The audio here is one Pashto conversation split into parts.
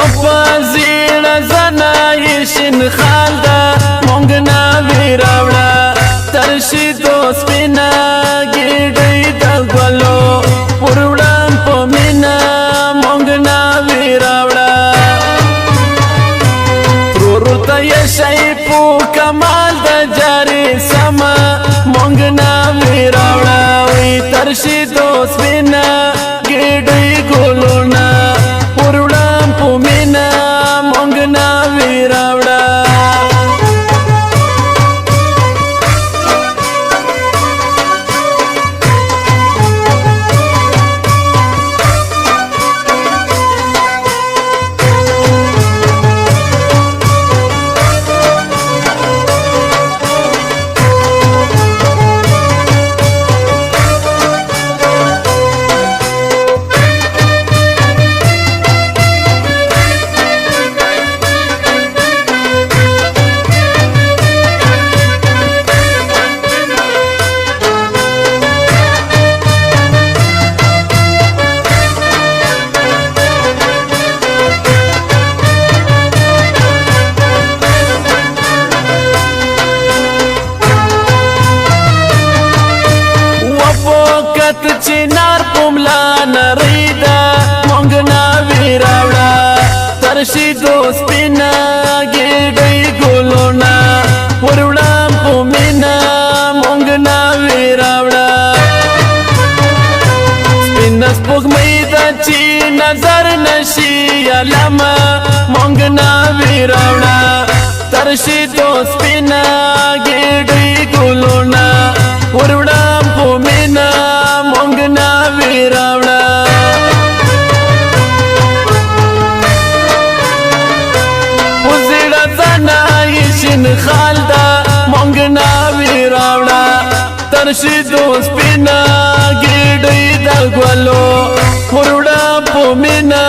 وپزیړ زنای شین خال دا مونږ ناوی راوړه ترشي دو سپینا ګډې د ګلو پروړم په مینا مونږ ناوی راوړه ترورو ته یې شي په کمال د جاري سما مونږ ناوی راوړه وی ترشي دو سپینا ګډې ګلونا پروړم په مینا مونږ ناوی راوړه چنار پملا نریدا مونږ ناوی راوړه ترشي دو سپینا ګډې ګلونا پروړم په مینا مونږ ناوی راوړه سپینا سپوږمۍ د چې نظر نشي علامه مونږ ناوی راوړه ترشي دو سپینا ګډې ګلونا پروړم په مینا مونږ ناوی راوړه وزیړه زنای شین خال دا مونږ ناوی راوړه ترشي دو سپینا ګډې د ګلو پروړه په مینا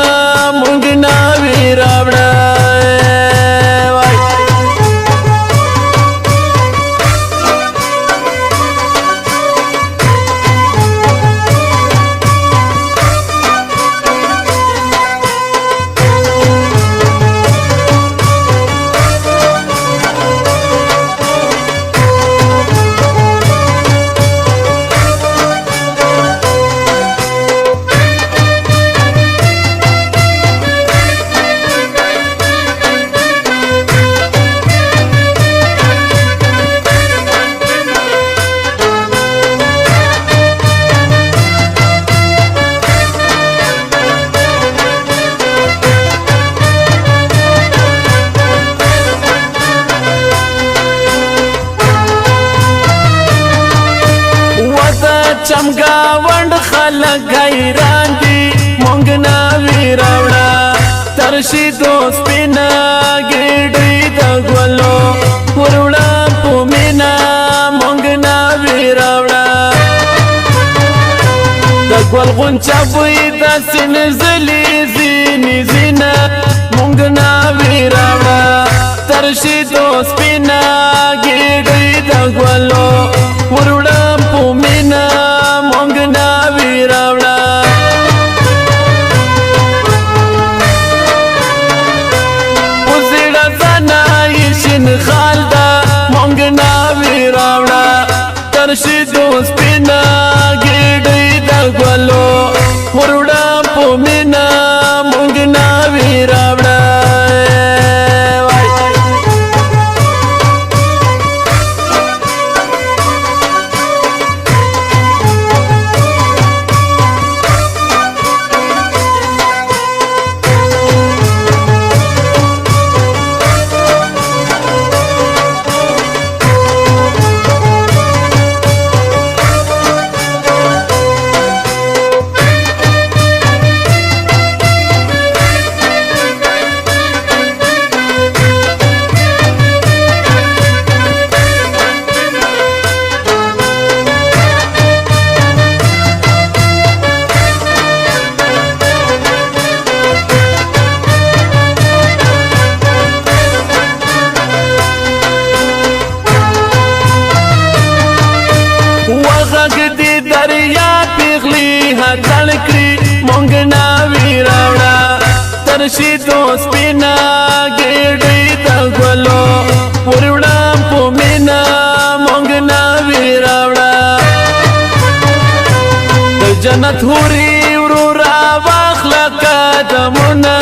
مونږ ناوی راوړه چمګاوند خلک حیران دي مونږ ناوی راوړه ترشي دو سپینا ګډې د ګلو پروړه په مینا مونږ ناوی راوړه د ګل غونچه بوی د سین زلی زینې زینا مونږ ناوی راوړه ترشي دو سپینا ګډې د ګلو پروړه په مینا مونږ ناوی راوړه وزیړه زنای شین خال دا مونږ ناوی راوړه ترشي دو سپینا ګډې د ګلو پروړه په مینا مونږ ناوی راوړه سپینا ګډې د ګلو پروړه پومینا مونږ ناوی راوړه د جنت هوري ورو را واخله قدمونه